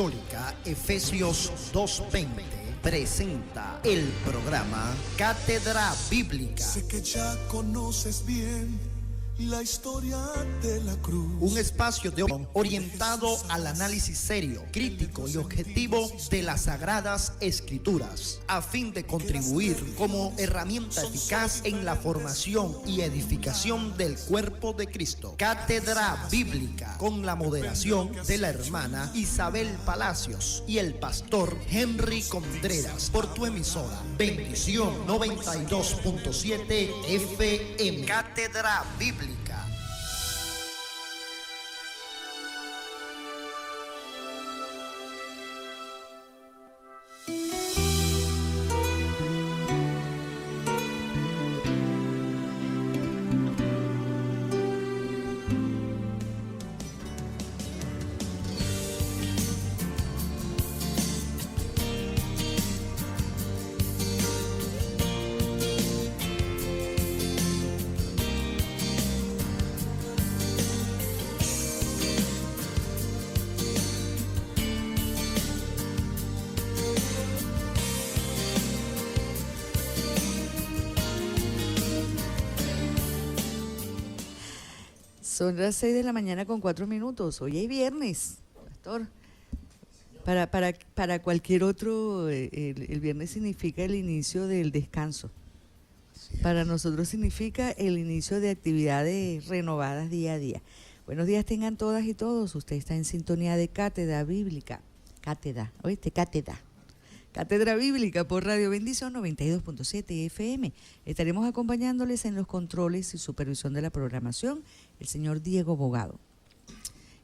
Apostólica Efesios 2:20 presenta el programa Cátedra Bíblica. Sé que ya conoces bien la historia de la cruz. Un espacio de orientado al análisis serio, crítico y objetivo de las Sagradas Escrituras, a fin de contribuir como herramienta eficaz en la formación y edificación del cuerpo de Cristo. Cátedra Bíblica, con la moderación de la hermana Isabel Palacios y el pastor Henry Contreras, por tu emisora Bendición 92.7 FM. Cátedra Bíblica. Son las 6 de la mañana con 4 minutos. Hoy es viernes, pastor. Para cualquier otro, el viernes significa el inicio del descanso. Para nosotros significa el inicio de actividades renovadas día a día. Buenos días tengan todas y todos. Usted está en sintonía de Cátedra Bíblica. Cátedra, ¿oíste? Cátedra. Cátedra Bíblica por Radio Bendición 92.7 FM. Estaremos acompañándoles en los controles y supervisión de la programación, el señor Diego Bogado.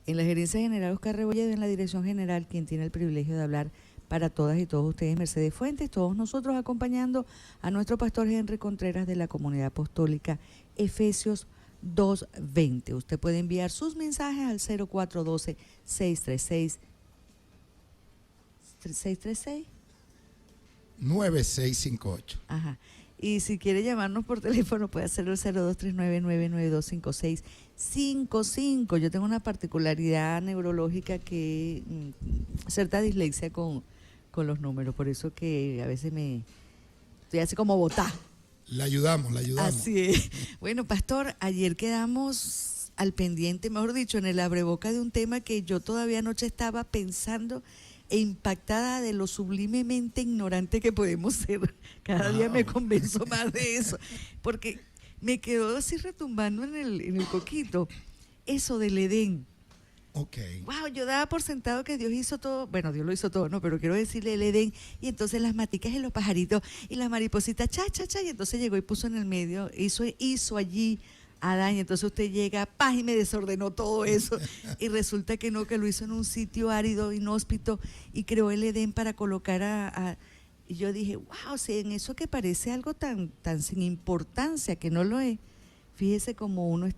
En la gerencia general, Oscar Rebolledo. En la dirección general, quien tiene el privilegio de hablar para todas y todos ustedes, Mercedes Fuentes. Todos nosotros acompañando a nuestro pastor Henry Contreras de la Comunidad Apostólica Efesios 2:20. Usted puede enviar sus mensajes al 0412-636. ¿636? 9658. Ajá. Y si quiere llamarnos por teléfono puede hacerlo al 0239-992-5655. Yo tengo una particularidad neurológica que cierta dislexia con los números, por eso que a veces estoy así como botar. La ayudamos. Así es. Bueno, pastor, ayer quedamos al pendiente, mejor dicho, en el abreboca de un tema que yo todavía anoche estaba pensando e impactada de lo sublimemente ignorante que podemos ser. Cada día me convenzo más de eso, porque me quedó así retumbando en el coquito eso del Edén. Ok. Wow, yo daba por sentado que Dios hizo todo, bueno, Dios lo hizo todo, no, pero quiero decirle el Edén, y entonces las maticas y los pajaritos y las maripositas, cha, y entonces llegó y puso en el medio, hizo allí Adán, y entonces usted llega, paz, y me desordenó todo eso, y resulta que no, que lo hizo en un sitio árido, inhóspito, y creó el Edén para colocar y yo dije, wow, si en eso que parece algo tan sin importancia, que no lo es, fíjese como uno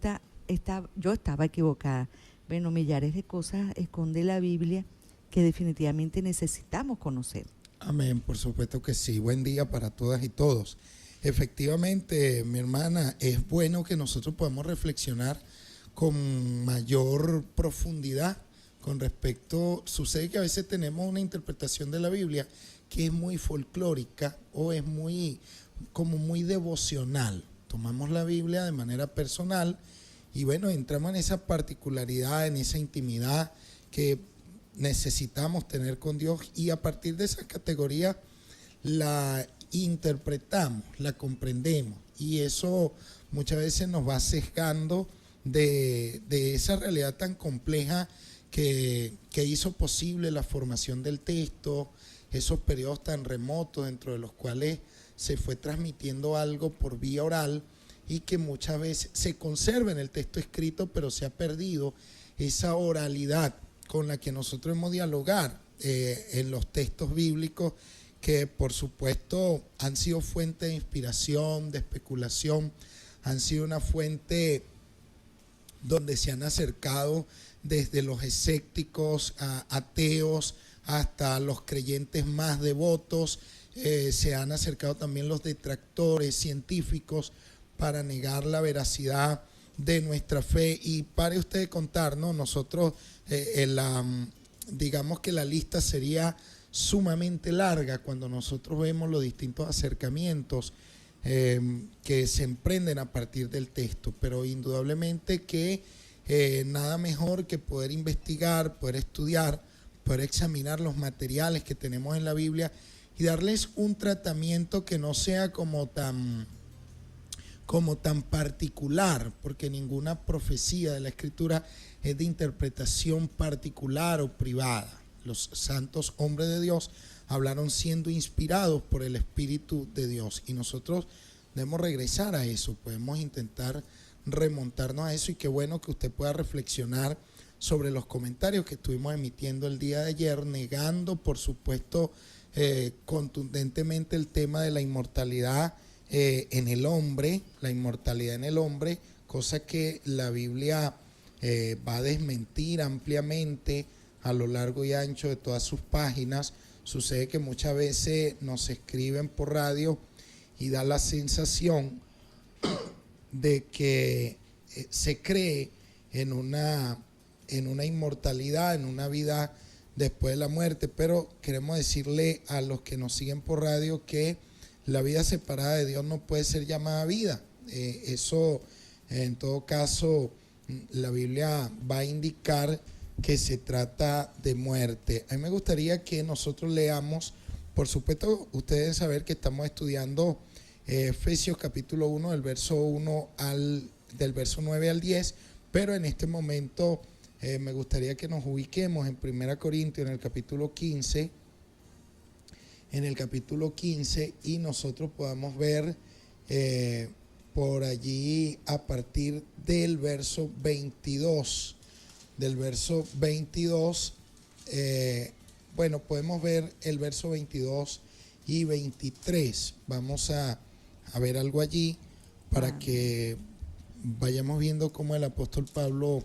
yo estaba equivocada. Bueno, millares de cosas esconde la Biblia que definitivamente necesitamos conocer. Amén, por supuesto que sí. Buen día para todas y todos. Efectivamente, mi hermana, es bueno que nosotros podamos reflexionar con mayor profundidad con respecto. Sucede que a veces tenemos una interpretación de la Biblia que es muy folclórica o es muy devocional. Tomamos la Biblia de manera personal y bueno, entramos en esa particularidad, en esa intimidad que necesitamos tener con Dios, y a partir de esa categoría la interpretamos, la comprendemos, y eso muchas veces nos va sesgando de esa realidad tan compleja que hizo posible la formación del texto, esos periodos tan remotos dentro de los cuales se fue transmitiendo algo por vía oral y que muchas veces se conserva en el texto escrito, pero se ha perdido esa oralidad con la que nosotros hemos dialogar en los textos bíblicos, que por supuesto han sido fuente de inspiración, de especulación, han sido una fuente donde se han acercado desde los escépticos, ateos, hasta los creyentes más devotos, se han acercado también los detractores científicos para negar la veracidad de nuestra fe. Y pare usted de contar, ¿no? Nosotros digamos que la lista sería sumamente larga cuando nosotros vemos los distintos acercamientos que se emprenden a partir del texto, pero indudablemente que nada mejor que poder investigar, poder estudiar, poder examinar los materiales que tenemos en la Biblia y darles un tratamiento que no sea como tan particular, porque ninguna profecía de la Escritura es de interpretación particular o privada. Los santos hombres de Dios hablaron siendo inspirados por el Espíritu de Dios y nosotros debemos regresar a eso, podemos intentar remontarnos a eso y qué bueno que usted pueda reflexionar sobre los comentarios que estuvimos emitiendo el día de ayer, negando por supuesto contundentemente el tema de la inmortalidad en el hombre, la inmortalidad en el hombre, cosa que la Biblia va a desmentir ampliamente a lo largo y ancho de todas sus páginas. Sucede que muchas veces nos escriben por radio y da la sensación de que se cree en una inmortalidad, en una vida después de la muerte, pero queremos decirle a los que nos siguen por radio que la vida separada de Dios no puede ser llamada vida. Eso, en todo caso, la Biblia va a indicar que se trata de muerte. A mí me gustaría que nosotros leamos, por supuesto, ustedes deben saber que estamos estudiando Efesios capítulo 1, del verso 9 al 10, pero en este momento me gustaría que nos ubiquemos en 1 Corintios, en el capítulo 15, y nosotros podamos ver por allí a partir del verso 22. Bueno, podemos ver el verso 22 y 23. Vamos a ver algo allí para que vayamos viendo cómo el apóstol Pablo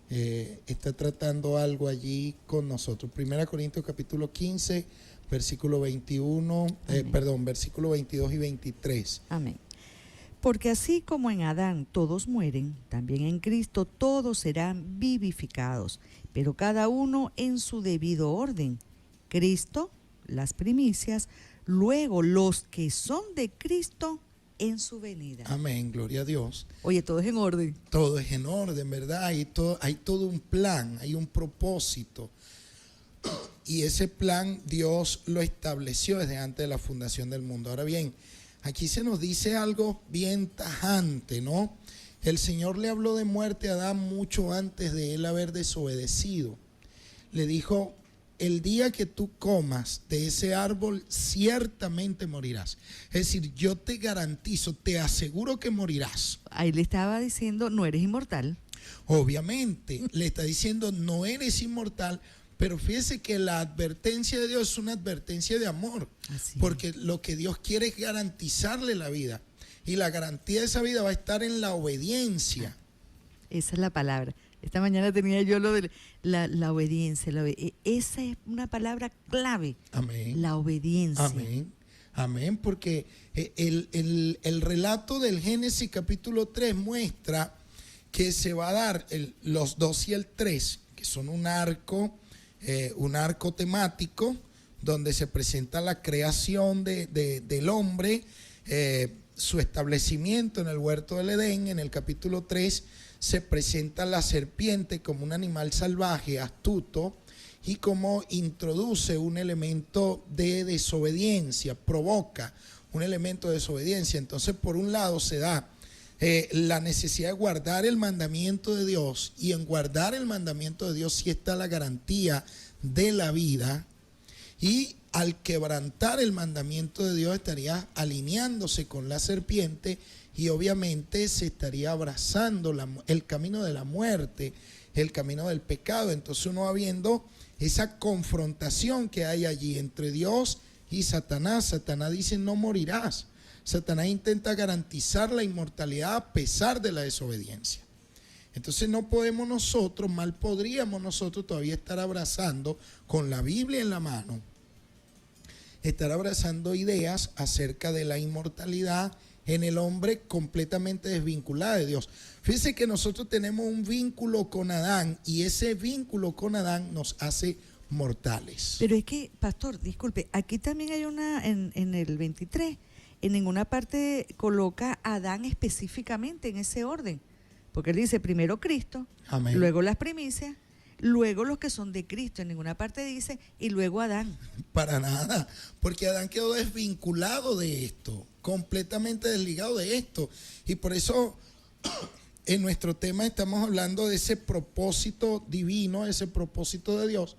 está tratando algo allí con nosotros. 1 Corintios capítulo 15, versículo 22 y 23. Amén. Porque así como en Adán todos mueren, también en Cristo todos serán vivificados, pero cada uno en su debido orden. Cristo, las primicias, luego los que son de Cristo en su venida. Amén, gloria a Dios. Oye, todo es en orden. Todo es en orden, ¿verdad? Hay todo un plan, hay un propósito. Y ese plan Dios lo estableció desde antes de la fundación del mundo. Ahora bien, aquí se nos dice algo bien tajante, ¿no? El Señor le habló de muerte a Adán mucho antes de él haber desobedecido. Le dijo: el día que tú comas de ese árbol, ciertamente morirás. Es decir, yo te garantizo, te aseguro que morirás. Ahí le estaba diciendo, no eres inmortal. Obviamente, le está diciendo, no eres inmortal, pero fíjese que la advertencia de Dios es una advertencia de amor. Así. Porque lo que Dios quiere es garantizarle la vida. Y la garantía de esa vida va a estar en la obediencia. Esa es la palabra. Esta mañana tenía yo lo de la obediencia. Esa es una palabra clave. Amén. La obediencia. Amén. Amén, porque el relato del Génesis capítulo 3 muestra que se va a dar los 2 y el 3, que son un arco temático donde se presenta la creación del hombre, su establecimiento en el huerto del Edén. En el capítulo 3 se presenta la serpiente como un animal salvaje, astuto, y como introduce un elemento de desobediencia, provoca un elemento de desobediencia. Entonces, por un lado se da la necesidad de guardar el mandamiento de Dios, y en guardar el mandamiento de Dios sí está la garantía de la vida, y al quebrantar el mandamiento de Dios estaría alineándose con la serpiente y obviamente se estaría abrazando el camino de la muerte, el camino del pecado. Entonces uno va viendo esa confrontación que hay allí entre Dios y Satanás. Satanás dice: no morirás. Satanás intenta garantizar la inmortalidad a pesar de la desobediencia. Entonces no podemos nosotros, mal podríamos nosotros todavía estar abrazando, con la Biblia en la mano, estar abrazando ideas acerca de la inmortalidad en el hombre completamente desvinculada de Dios. Fíjense que nosotros tenemos un vínculo con Adán, y ese vínculo con Adán nos hace mortales. Pero es que, pastor, disculpe, aquí también hay una, en el 23, en ninguna parte coloca a Adán específicamente en ese orden, porque él dice primero Cristo, Amén. luego las primicias, luego los que son de Cristo, en ninguna parte dice, y luego Adán. Para nada, porque Adán quedó desvinculado de esto, completamente desligado de esto, y por eso en nuestro tema estamos hablando de ese propósito divino, ese propósito de Dios,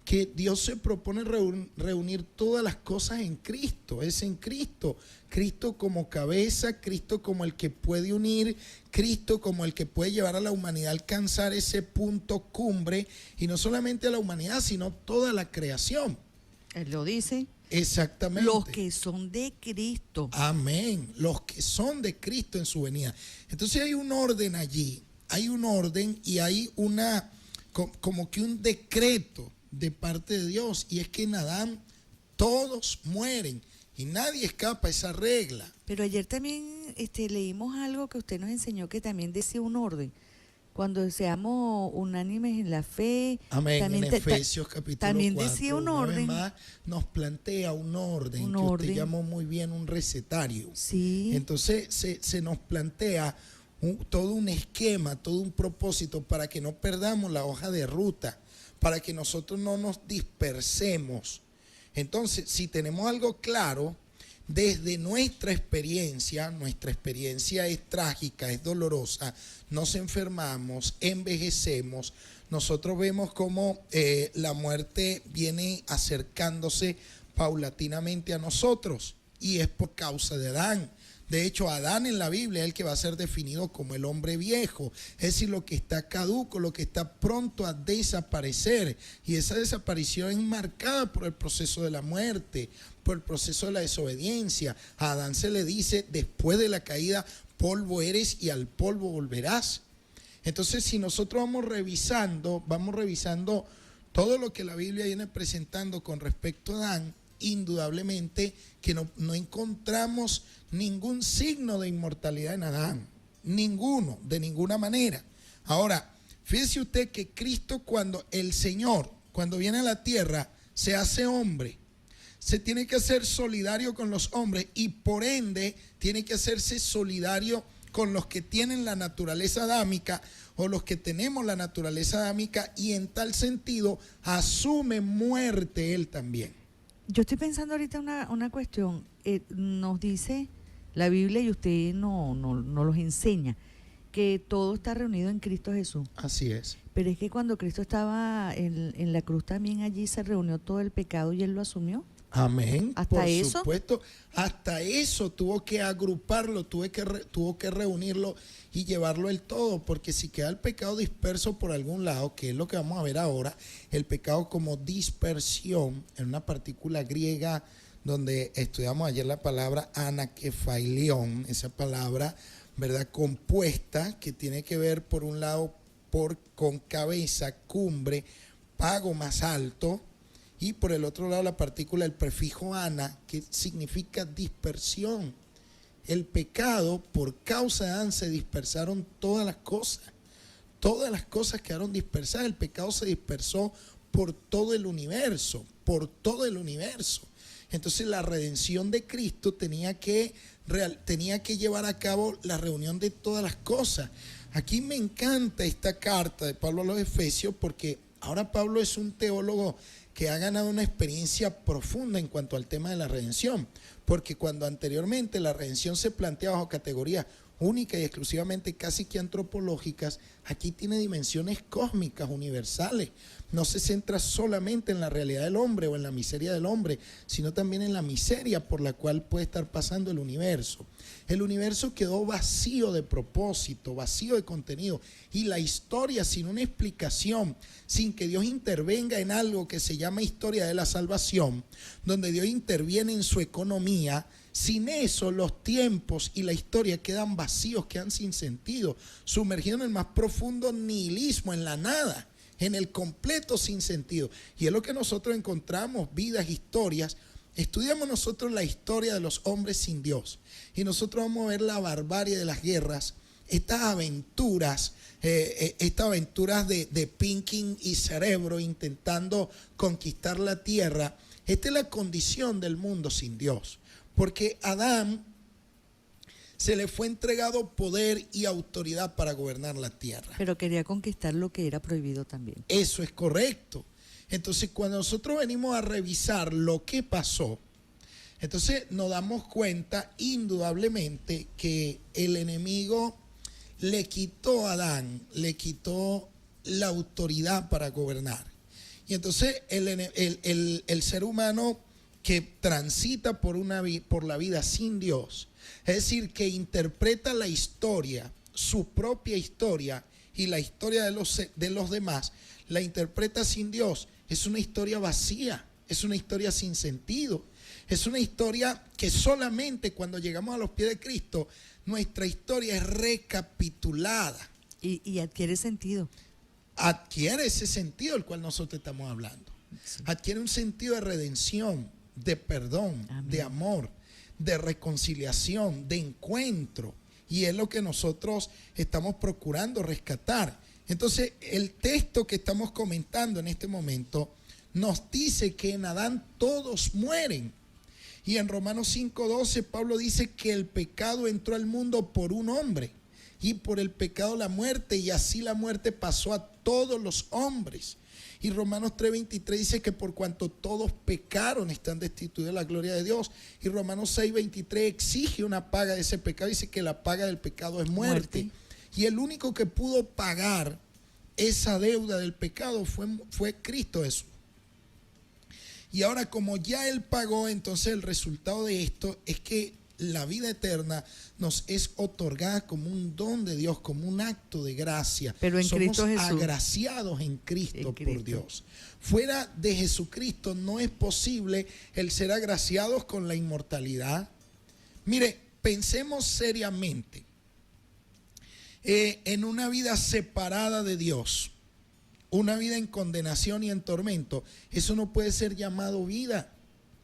que Dios se propone reunir todas las cosas en Cristo, es en Cristo, Cristo como cabeza, Cristo como el que puede unir, Cristo como el que puede llevar a la humanidad a alcanzar ese punto cumbre, y no solamente a la humanidad, sino toda la creación. Él lo dice. Exactamente. Los que son de Cristo. Amén. Los que son de Cristo en su venida. Entonces hay un orden allí, hay un orden y hay una, como que un decreto de parte de Dios, y es que en Adán todos mueren y nadie escapa a esa regla. Pero ayer también leímos algo que usted nos enseñó que también decía un orden. Cuando seamos unánimes en la fe. Amén. También en Efesios capítulo también 4, decía un una vez orden. más, nos plantea un orden Un que orden. usted llamó muy bien un recetario. Sí. Entonces se nos plantea todo un esquema, todo un propósito para que no perdamos la hoja de ruta, para que nosotros no nos dispersemos. Entonces, si tenemos algo claro, desde nuestra experiencia es trágica, es dolorosa, nos enfermamos, envejecemos, nosotros vemos cómo la muerte viene acercándose paulatinamente a nosotros, y es por causa de Adán. De hecho, Adán en la Biblia es el que va a ser definido como el hombre viejo, es decir, lo que está caduco, lo que está pronto a desaparecer, y esa desaparición es marcada por el proceso de la muerte, por el proceso de la desobediencia. A Adán se le dice, después de la caída, polvo eres y al polvo volverás. Entonces, si nosotros vamos revisando todo lo que la Biblia viene presentando con respecto a Adán, indudablemente que no encontramos ningún signo de inmortalidad en Adán, ninguno, de ninguna manera. Ahora, fíjese usted que Cristo, cuando el Señor, cuando viene a la tierra, se hace hombre, se tiene que hacer solidario con los hombres, y por ende tiene que hacerse solidario con los que tienen la naturaleza adámica, o los que tenemos la naturaleza adámica, y en tal sentido asume muerte él también. Yo estoy pensando ahorita una cuestión. Nos dice la Biblia, y usted no los enseña, que todo está reunido en Cristo Jesús. Así es. Pero es que cuando Cristo estaba en la cruz también, allí se reunió todo el pecado y Él lo asumió. Amén. ¿Hasta por eso? supuesto, hasta eso tuvo que agruparlo, tuvo que reunirlo y llevarlo el todo, porque si queda el pecado disperso por algún lado, que es lo que vamos a ver ahora, el pecado como dispersión, en una partícula griega donde estudiamos ayer la palabra anakephalion, esa palabra, ¿verdad?, compuesta, que tiene que ver por un lado con cabeza, cumbre, pago más alto, y por el otro lado la partícula, el prefijo ana, que significa dispersión. El pecado, por causa de Adán, se dispersaron todas las cosas quedaron dispersadas. El pecado se dispersó por todo el universo, Entonces la redención de Cristo tenía que llevar a cabo la reunión de todas las cosas. Aquí me encanta esta carta de Pablo a los Efesios, porque ahora Pablo es un teólogo que ha ganado una experiencia profunda en cuanto al tema de la redención, porque cuando anteriormente la redención se plantea bajo categorías únicas y exclusivamente casi que antropológicas, aquí tiene dimensiones cósmicas, universales. No se centra solamente en la realidad del hombre o en la miseria del hombre, sino también en la miseria por la cual puede estar pasando el universo. El universo quedó vacío de propósito, vacío de contenido, y la historia sin una explicación, sin que Dios intervenga en algo que se llama historia de la salvación, donde Dios interviene en su economía. Sin eso, los tiempos y la historia quedan vacíos, quedan sin sentido, sumergidos en el más profundo nihilismo, en la nada, en el completo sinsentido. Y es lo que nosotros encontramos, vidas, historias. Estudiamos nosotros la historia de los hombres sin Dios, y nosotros vamos a ver la barbarie de las guerras, estas aventuras de Pinky y Cerebro intentando conquistar la tierra. Esta es la condición del mundo sin Dios, porque a Adán se le fue entregado poder y autoridad para gobernar la tierra. Pero quería conquistar lo que era prohibido también. Eso es correcto. Entonces, cuando nosotros venimos a revisar lo que pasó, entonces nos damos cuenta indudablemente que el enemigo le quitó a Adán, le quitó la autoridad para gobernar. Y entonces el ser humano que transita por la vida sin Dios, es decir, que interpreta la historia, su propia historia y la historia de los demás, la interpreta sin Dios, es una historia vacía, es una historia sin sentido, es una historia que solamente cuando llegamos a los pies de Cristo, nuestra historia es recapitulada. Y adquiere sentido. Adquiere ese sentido del cual nosotros estamos hablando. Sí. Adquiere un sentido de redención, de perdón, amén, de amor, de reconciliación, de encuentro. Y es lo que nosotros estamos procurando rescatar. Entonces, el texto que estamos comentando en este momento nos dice que en Adán todos mueren. Y en Romanos 5:12 Pablo dice que el pecado entró al mundo por un hombre y por el pecado la muerte, y así la muerte pasó a todos los hombres. Y Romanos 3:23 dice que por cuanto todos pecaron están destituidos de la gloria de Dios. Y Romanos 6:23 exige una paga de ese pecado, dice que la paga del pecado es muerte. Y el único que pudo pagar esa deuda del pecado fue Cristo Jesús. Y ahora, como ya Él pagó, entonces el resultado de esto es que la vida eterna nos es otorgada como un don de Dios, como un acto de gracia. Pero en somos Cristo Jesús, agraciados en Cristo por Dios. Fuera de Jesucristo no es posible el ser agraciados con la inmortalidad. Mire, pensemos seriamente en una vida separada de Dios, una vida en condenación y en tormento. Eso no puede ser llamado vida.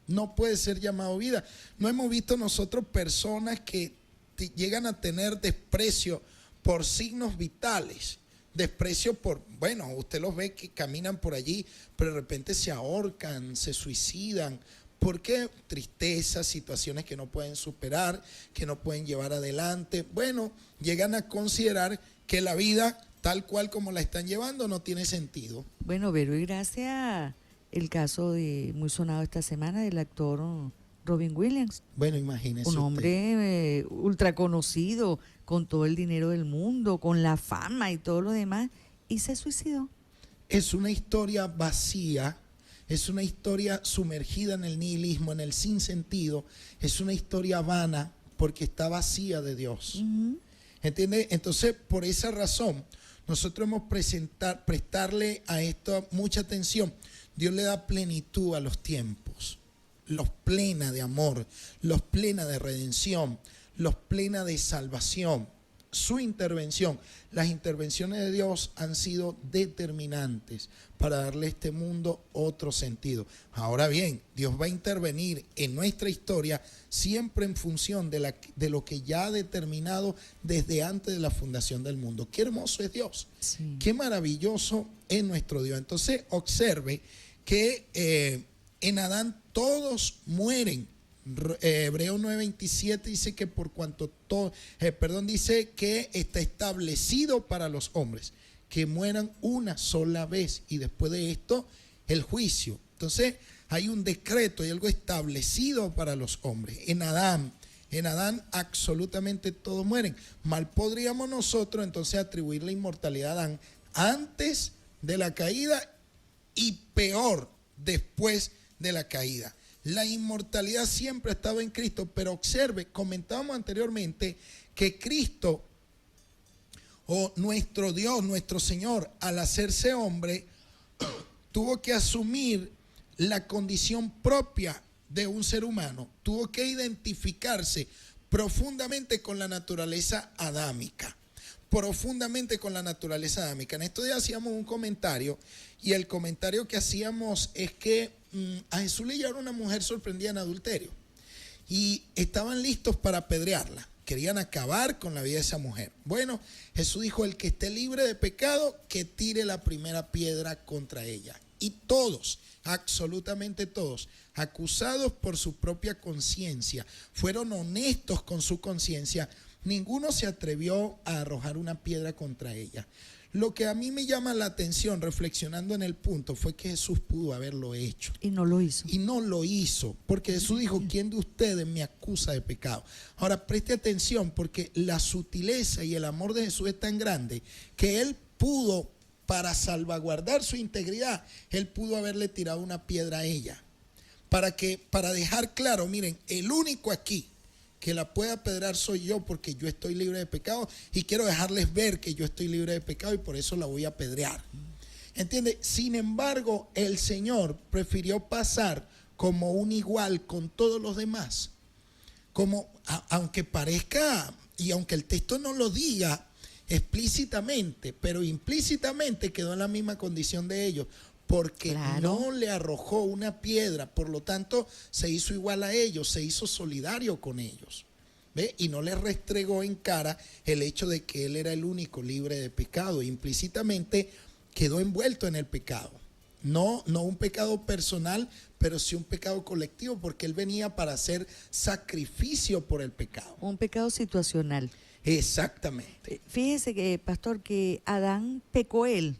No puede ser llamado vida. No hemos visto nosotros personas que llegan a tener desprecio por signos vitales. Desprecio por, bueno, usted los ve que caminan por allí, pero de repente se ahorcan, se suicidan. ¿Por qué? Tristeza, situaciones que no pueden superar, que no pueden llevar adelante. Bueno, llegan a considerar que la vida, tal cual como la están llevando, no tiene sentido. Bueno, Vero, y gracias el caso muy sonado esta semana del actor Robin Williams. Bueno, imagínese un hombre ultra conocido, con todo el dinero del mundo, con la fama y todo lo demás, y se suicidó. Es una historia vacía, es una historia sumergida en el nihilismo, en el sinsentido, es una historia vana porque está vacía de Dios. ¿Entiende? Entonces, por esa razón, nosotros hemos prestarle a esto mucha atención. Dios le da plenitud a los tiempos, los plena de amor, los plena de redención, los plena de salvación. Su intervención, las intervenciones de Dios han sido determinantes para darle a este mundo otro sentido. Ahora bien, Dios va a intervenir en nuestra historia siempre en función de lo que ya ha determinado desde antes de la fundación del mundo. Qué hermoso es Dios, sí. Qué maravilloso es nuestro Dios. Entonces observe que en Adán todos mueren. Hebreos 9:27 dice que por cuanto dice que está establecido para los hombres que mueran una sola vez y después de esto el juicio. Entonces hay un decreto y algo establecido para los hombres. En Adán absolutamente todos mueren. Mal podríamos nosotros entonces atribuir la inmortalidad a Adán antes de la caída y peor después de la caída. La inmortalidad siempre ha estado en Cristo, pero observe, comentábamos anteriormente que Cristo, o nuestro Dios, nuestro Señor, al hacerse hombre, tuvo que asumir la condición propia de un ser humano, tuvo que identificarse profundamente con la naturaleza adámica. Profundamente con la naturaleza adámica. En estos días hacíamos un comentario y el comentario que hacíamos es que a Jesús le llevaron una mujer sorprendida en adulterio y estaban listos para apedrearla. Querían acabar con la vida de esa mujer. Bueno, Jesús dijo, el que esté libre de pecado, que tire la primera piedra contra ella. Y todos, absolutamente todos, acusados por su propia conciencia, fueron honestos con su conciencia. Ninguno se atrevió a arrojar una piedra contra ella. Lo que a mí me llama la atención, reflexionando en el punto, fue que Jesús pudo haberlo hecho. Y no lo hizo. Y no lo hizo, porque Jesús dijo, ¿quién de ustedes me acusa de pecado? Ahora, preste atención, porque la sutileza y el amor de Jesús es tan grande que Él pudo, para salvaguardar su integridad, Él pudo haberle tirado una piedra a ella. Para dejar claro, miren, el único aquí que la pueda apedrear soy yo, porque yo estoy libre de pecado y quiero dejarles ver que yo estoy libre de pecado y por eso la voy a apedrear. ¿Entiende? Sin embargo, el Señor prefirió pasar como un igual con todos los demás. Aunque parezca, y aunque el texto no lo diga explícitamente, pero implícitamente quedó en la misma condición de ellos, porque claro, no le arrojó una piedra, por lo tanto se hizo igual a ellos, se hizo solidario con ellos, ¿ve? Y no les restregó en cara el hecho de que él era el único libre de pecado. Implícitamente quedó envuelto en el pecado, no un pecado personal, pero sí un pecado colectivo, porque él venía para hacer sacrificio por el pecado. Un pecado situacional. Exactamente. Fíjese que, pastor, que Adán pecó él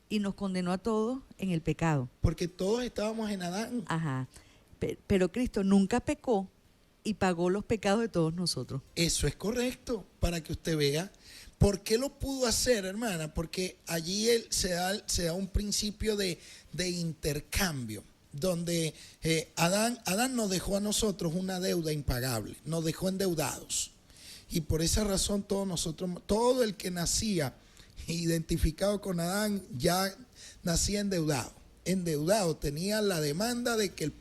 y nos condenó a todos en el pecado. Porque todos estábamos en Adán. Ajá. Pero Cristo nunca pecó y pagó los pecados de todos nosotros. Eso es correcto, para que usted vea. ¿Por qué lo pudo hacer, hermana? Porque allí se da un principio de intercambio, donde Adán nos dejó a nosotros una deuda impagable, nos dejó endeudados. Y por esa razón todo el que nacía identificado con Adán ya nacía endeudado, tenía la demanda de que el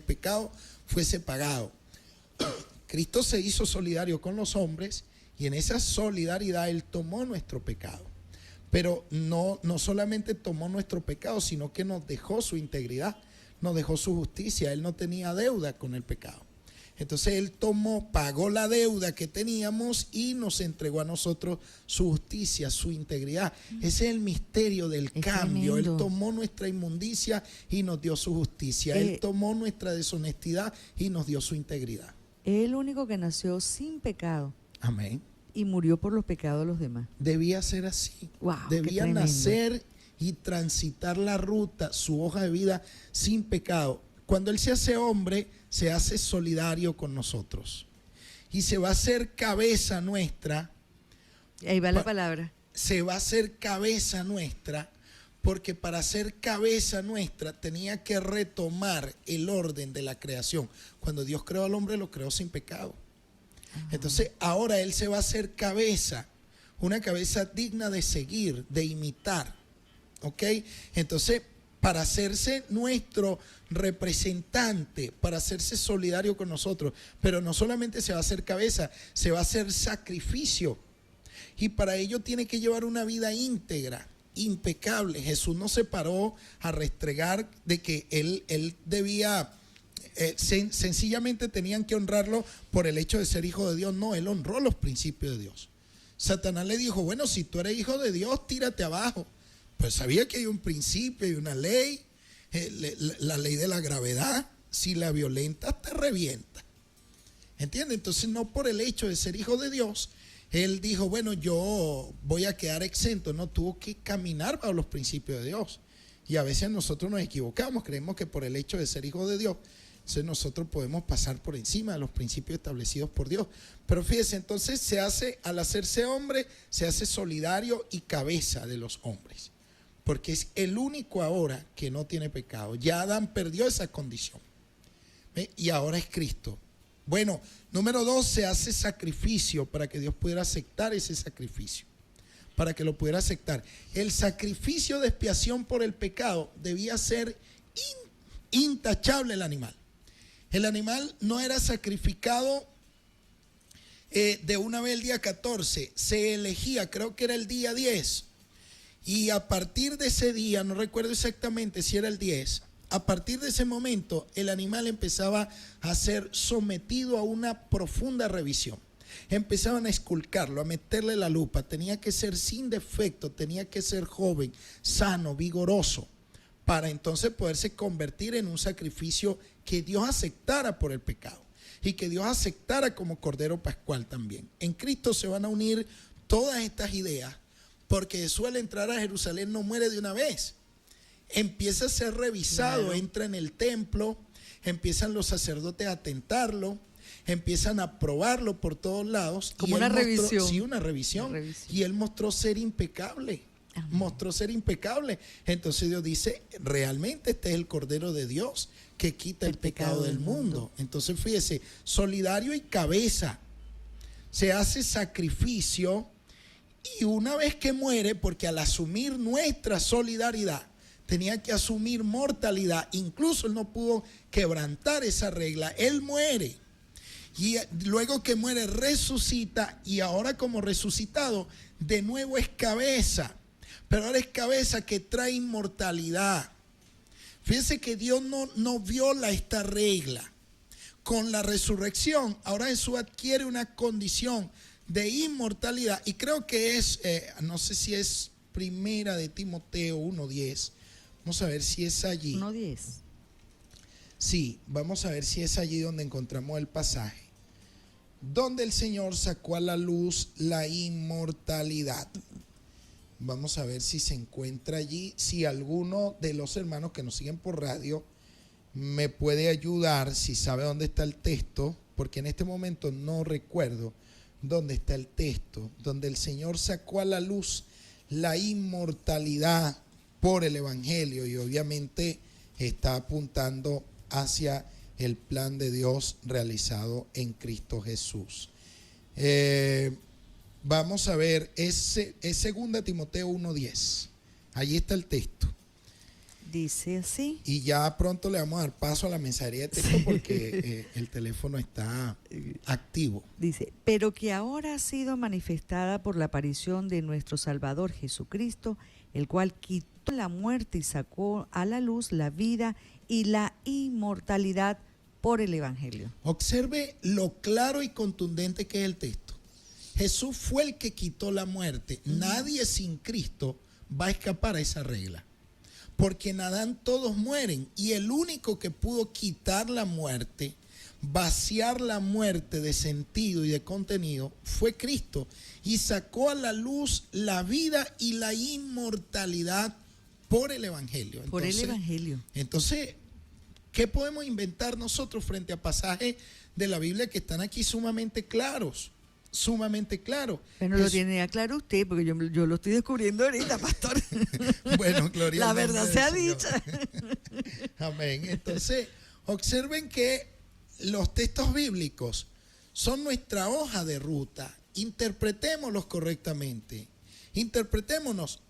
pecado fuese pagado. Cristo se hizo solidario con los hombres y en esa solidaridad Él tomó nuestro pecado, pero no solamente tomó nuestro pecado, sino que nos dejó su integridad, nos dejó su justicia. Él no tenía deuda con el pecado. Entonces Él pagó la deuda que teníamos y nos entregó a nosotros su justicia, su integridad. Ese es el misterio del cambio. Tremendo. Él tomó nuestra inmundicia y nos dio su justicia. Él tomó nuestra deshonestidad y nos dio su integridad. Es el único que nació sin pecado Amén. y murió por los pecados de los demás. Debía ser así. Wow, Debía nacer y transitar la ruta, su hoja de vida sin pecado. Cuando Él se hace hombre, se hace solidario con nosotros y se va a hacer cabeza nuestra. Ahí va la palabra. Se va a hacer cabeza nuestra, porque para ser cabeza nuestra tenía que retomar el orden de la creación. Cuando Dios creó al hombre, lo creó sin pecado. Entonces ahora Él se va a hacer cabeza, una cabeza digna de seguir, de imitar. ¿Ok? Entonces, para hacerse nuestro representante, para hacerse solidario con nosotros, pero no solamente se va a hacer cabeza, se va a hacer sacrificio. Y para ello tiene que llevar una vida íntegra, impecable. Jesús no se paró a restregar de que él debía, sencillamente tenían que honrarlo por el hecho de ser hijo de Dios. No, Él honró los principios de Dios. Satanás le dijo, bueno, si tú eres hijo de Dios, tírate abajo. Pues sabía que hay un principio y una ley, la ley de la gravedad. Si la violentas, te revienta. ¿Entiendes? Entonces no por el hecho de ser hijo de Dios, Él dijo, bueno, yo voy a quedar exento. No, tuvo que caminar bajo los principios de Dios. Y a veces nosotros nos equivocamos, creemos que por el hecho de ser hijo de Dios, entonces nosotros podemos pasar por encima de los principios establecidos por Dios. Pero fíjese, entonces al hacerse hombre, se hace solidario y cabeza de los hombres. Porque es el único ahora que no tiene pecado. Ya Adán perdió esa condición. ¿Ve? Y ahora es Cristo. Bueno, número 2, se hace sacrificio para que Dios pudiera aceptar ese sacrificio. Para que lo pudiera aceptar. El sacrificio de expiación por el pecado debía ser intachable el animal. El animal no era sacrificado de una vez el día 14. Se elegía, creo que era el día 10. Y a partir de ese día, no recuerdo exactamente si era el 10, a partir de ese momento el animal empezaba a ser sometido a una profunda revisión. Empezaban a esculcarlo, a meterle la lupa. Tenía que ser sin defecto, tenía que ser joven, sano, vigoroso, para entonces poderse convertir en un sacrificio que Dios aceptara por el pecado y que Dios aceptara como Cordero Pascual también. En Cristo se van a unir todas estas ideas, porque Jesús al entrar a Jerusalén no muere de una vez. Empieza a ser revisado, claro. Entra en el templo, empiezan los sacerdotes a tentarlo, empiezan a probarlo por todos lados. Como una revisión. Sí, una revisión. Y él mostró ser impecable. Mostró ser impecable. Entonces Dios dice, realmente este es el Cordero de Dios que quita el pecado del mundo. Entonces fíjese, solidario y cabeza. Se hace sacrificio y una vez que muere, porque al asumir nuestra solidaridad, tenía que asumir mortalidad. Incluso él no pudo quebrantar esa regla. Él muere. Y luego que muere, resucita. Y ahora como resucitado, de nuevo es cabeza. Pero ahora es cabeza que trae inmortalidad. Fíjense que Dios no viola esta regla. Con la resurrección, ahora Jesús adquiere una condición de inmortalidad. Y creo que es, no sé si es primera de Timoteo 1:10. Vamos a ver si es allí. 1:10. Sí, vamos a ver si es allí donde encontramos el pasaje. Donde el Señor sacó a la luz la inmortalidad. Vamos a ver si se encuentra allí. Si alguno de los hermanos que nos siguen por radio me puede ayudar, si sabe dónde está el texto, porque en este momento no recuerdo dónde está el texto, donde el Señor sacó a la luz la inmortalidad por el Evangelio, y obviamente está apuntando hacia el plan de Dios realizado en Cristo Jesús. Vamos a ver, es 2 Timoteo 1:10. Allí está el texto. Dice así. Y ya pronto le vamos a dar paso a la mensajería de texto porque el teléfono está activo. Dice, pero que ahora ha sido manifestada por la aparición de nuestro Salvador Jesucristo, el cual quitó la muerte y sacó a la luz la vida y la inmortalidad por el Evangelio. Observe lo claro y contundente que es el texto. Jesús fue el que quitó la muerte. Nadie sin Cristo va a escapar a esa regla. Porque en Adán todos mueren, y el único que pudo quitar la muerte, vaciar la muerte de sentido y de contenido, fue Cristo, y sacó a la luz la vida y la inmortalidad por el Evangelio. Por el Evangelio. Entonces, ¿qué podemos inventar nosotros frente a pasajes de la Biblia que están aquí sumamente claros? Sumamente claro. Pero lo tiene ya claro usted, porque yo lo estoy descubriendo ahorita, pastor. Bueno, gloria la al nombre verdad del sea Señor. dicha. Amén. Entonces, observen que los textos bíblicos son nuestra hoja de ruta. Interpretémoslos correctamente. Interpretémoslos,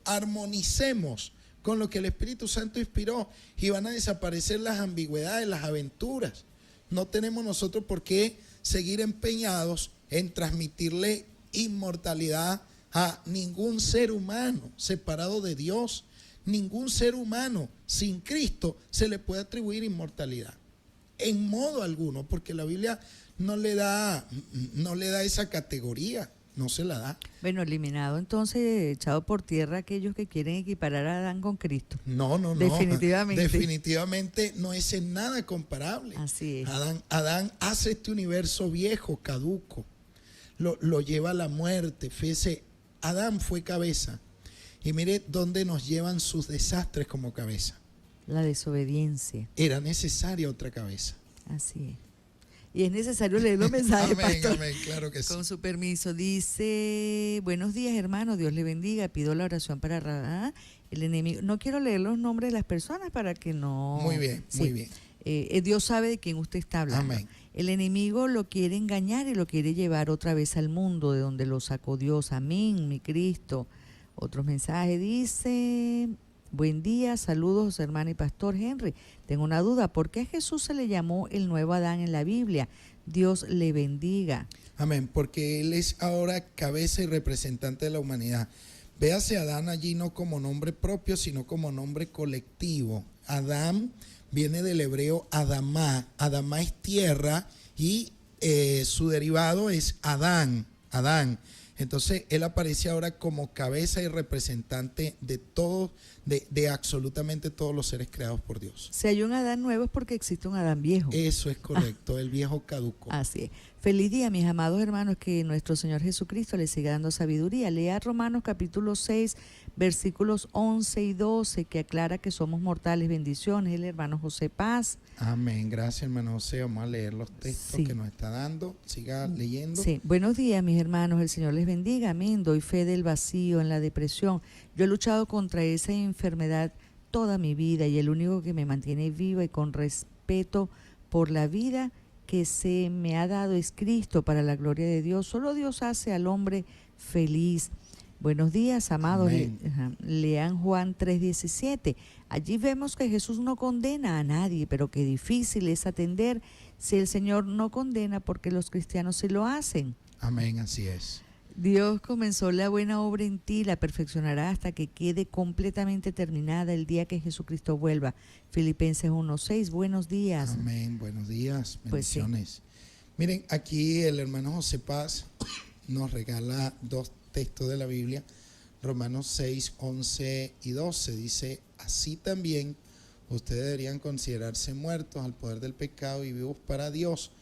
armonicemos con lo que el Espíritu Santo inspiró, y van a desaparecer las ambigüedades, las aventuras. No tenemos nosotros por qué seguir empeñados en transmitirle inmortalidad a ningún ser humano separado de Dios. Ningún ser humano sin Cristo se le puede atribuir inmortalidad en modo alguno, porque la Biblia no le da esa categoría, no se la da. Bueno, eliminado entonces, echado por tierra aquellos que quieren equiparar a Adán con Cristo. No. Definitivamente. Definitivamente no es en nada comparable. Así es. Adán hace este universo viejo, caduco, lo lleva a la muerte. Fíjese, Adán fue cabeza, y mire dónde nos llevan sus desastres como cabeza. La desobediencia. Era necesaria otra cabeza. Así es. Y es necesario leer los mensajes, pastor. Amén, claro que sí. Con su permiso. Dice, buenos días, hermano, Dios le bendiga. Pido la oración para el enemigo. No quiero leer los nombres de las personas para que no... Muy bien, sí. muy bien. Dios sabe de quién usted está hablando. Amén. El enemigo lo quiere engañar y lo quiere llevar otra vez al mundo de donde lo sacó Dios. Amén, mi Cristo. Otros mensajes dice... Buen día, saludos hermano y pastor Henry. Tengo una duda, ¿por qué a Jesús se le llamó el nuevo Adán en la Biblia? Dios le bendiga. Amén, porque Él es ahora cabeza y representante de la humanidad. Véase a Adán allí no como nombre propio, sino como nombre colectivo. Adán viene del hebreo Adamá. Adamá es tierra, y su derivado es Adán. Entonces él aparece ahora como cabeza y representante de todos, de absolutamente todos los seres creados por Dios. Si hay un Adán nuevo es porque existe un Adán viejo. Eso es correcto, el viejo caducó. Así es. Feliz día, mis amados hermanos, que nuestro Señor Jesucristo les siga dando sabiduría. Lea Romanos capítulo 6, versículos 11 y 12, que aclara que somos mortales. Bendiciones, el hermano José Paz. Amén, gracias hermano José. Vamos a leer los textos que nos está dando. Siga leyendo. Sí, buenos días mis hermanos, el Señor les bendiga, amén. Doy fe del vacío, en la depresión. Yo he luchado contra esa enfermedad toda mi vida y el único que me mantiene viva y con respeto por la vida que se me ha dado es Cristo, para la gloria de Dios. Solo Dios hace al hombre feliz. Buenos días, amados. Lean Juan 3:17. Allí vemos que Jesús no condena a nadie, pero que difícil es atender si el Señor no condena, porque los cristianos sí lo hacen. Amén, así es. Dios comenzó la buena obra en ti, la perfeccionará hasta que quede completamente terminada el día que Jesucristo vuelva. Filipenses 1:6. Buenos días. Amén, buenos días, bendiciones. Pues sí. Miren, aquí el hermano José Paz nos regala dos textos de la Biblia. Romanos 6, 11 y 12 dice: así también ustedes deberían considerarse muertos al poder del pecado y vivos para Dios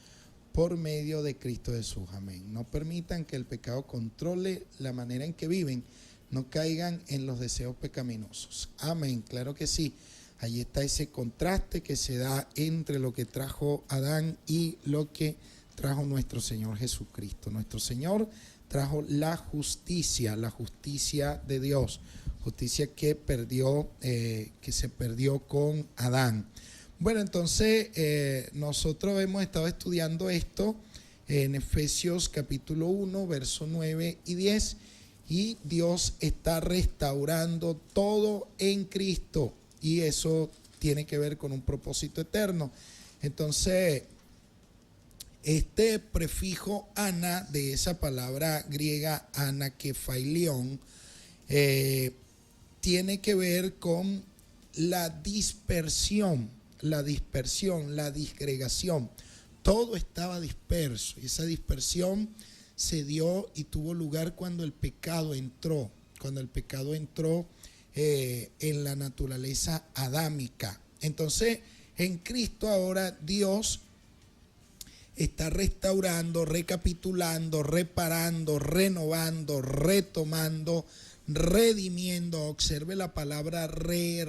por medio de Cristo Jesús. Amén. No permitan que el pecado controle la manera en que viven. No caigan en los deseos pecaminosos. Amén. Claro que sí. Allí está ese contraste que se da entre lo que trajo Adán y lo que trajo nuestro Señor Jesucristo. Nuestro Señor trajo la justicia de Dios. Justicia que se perdió con Adán. Bueno, entonces nosotros hemos estado estudiando esto en Efesios capítulo 1, verso 9 y 10, y Dios está restaurando todo en Cristo, y eso tiene que ver con un propósito eterno. Entonces, este prefijo ana, de esa palabra griega anakephalion, tiene que ver con la dispersión, la disgregación. Todo estaba disperso, y esa dispersión se dio y tuvo lugar cuando el pecado entró, en la naturaleza adámica. Entonces, en Cristo ahora Dios está restaurando, recapitulando, reparando, renovando, retomando, redimiendo. Observe la palabra re,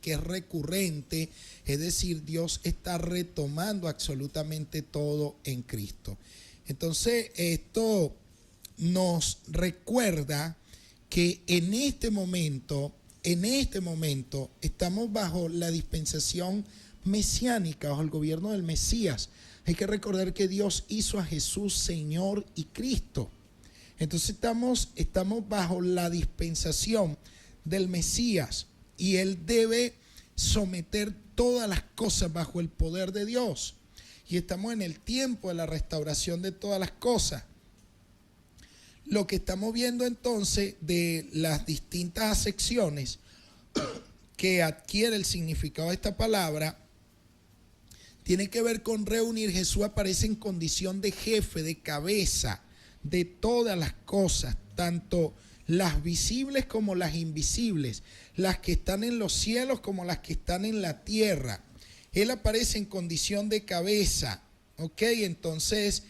que es recurrente, es decir, Dios está retomando absolutamente todo en Cristo. Entonces, esto nos recuerda que en este momento estamos bajo la dispensación mesiánica, bajo el gobierno del Mesías. Hay que recordar que Dios hizo a Jesús Señor y Cristo. Entonces estamos bajo la dispensación del Mesías, y Él debe someter todas las cosas bajo el poder de Dios. Y estamos en el tiempo de la restauración de todas las cosas. Lo que estamos viendo entonces de las distintas acepciones que adquiere el significado de esta palabra tiene que ver con reunir. Jesús aparece en condición de jefe, de cabeza de todas las cosas, tanto las visibles como las invisibles, las que están en los cielos como las que están en la tierra. Él aparece en condición de cabeza, ¿ok? Entonces,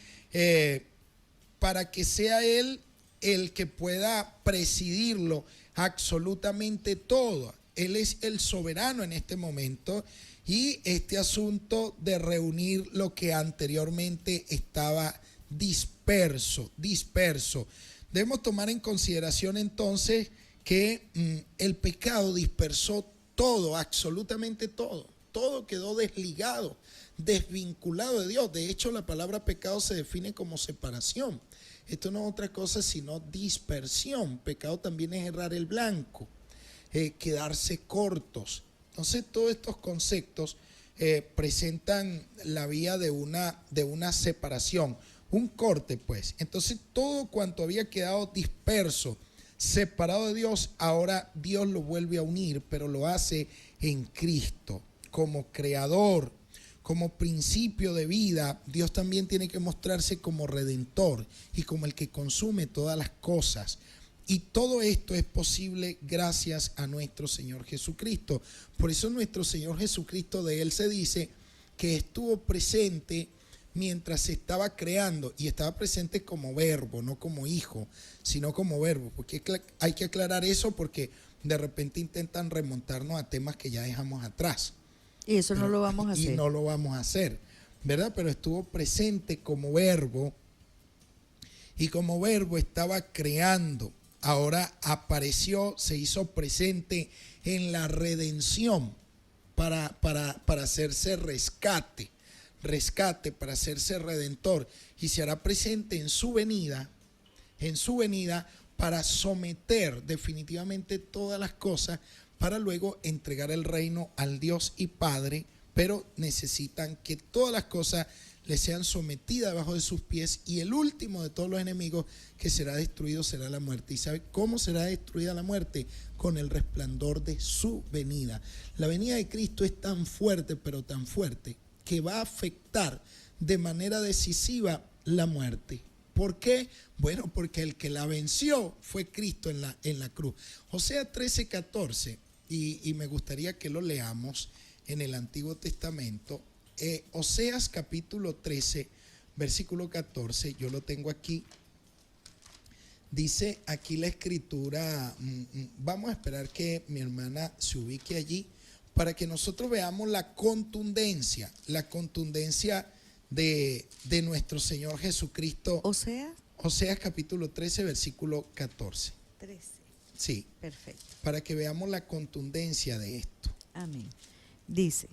para que sea Él el que pueda presidirlo absolutamente todo. Él es el soberano en este momento, y este asunto de reunir lo que anteriormente estaba disperso. Debemos tomar en consideración entonces que el pecado dispersó todo, absolutamente todo. Todo quedó desligado, desvinculado de Dios. De hecho, la palabra pecado se define como separación. Esto no es otra cosa sino dispersión. Pecado también es errar el blanco, quedarse cortos. Entonces, todos estos conceptos presentan la vía de una separación, un corte, pues. Entonces, todo cuanto había quedado disperso, separado de Dios, ahora Dios lo vuelve a unir, pero lo hace en Cristo, como creador, como principio de vida, Dios también tiene que mostrarse como redentor y como el que consume todas las cosas. Y todo esto es posible gracias a nuestro Señor Jesucristo. Por eso nuestro Señor Jesucristo, de Él se dice que estuvo presente mientras se estaba creando, y estaba presente como verbo, no como hijo, sino como verbo. Porque hay que aclarar eso, porque de repente intentan remontarnos a temas que ya dejamos atrás. Y eso no lo vamos a hacer. Y no lo vamos a hacer, ¿verdad? Pero estuvo presente como verbo, y como verbo estaba creando. Ahora apareció, se hizo presente en la redención para hacerse rescate, para hacerse redentor, y se hará presente en su venida para someter definitivamente todas las cosas, para luego entregar el reino al Dios y Padre. Pero necesitan que todas las cosas le sean sometidas debajo de sus pies, y el último de todos los enemigos que será destruido será la muerte. ¿Y sabe cómo será destruida la muerte? Con el resplandor de su venida. La venida de Cristo es tan fuerte, pero tan fuerte, que va a afectar de manera decisiva la muerte. ¿Por qué? Bueno, porque el que la venció fue Cristo en la cruz. Oseas 13:14, y me gustaría que lo leamos en el Antiguo Testamento. Oseas capítulo 13, versículo 14, yo lo tengo aquí. Dice aquí la escritura, vamos a esperar que mi hermana se ubique allí para que nosotros veamos la contundencia de nuestro Señor Jesucristo. Oseas capítulo 13, versículo 14. 13. Sí. Perfecto. Para que veamos la contundencia de esto. Amén. Dice: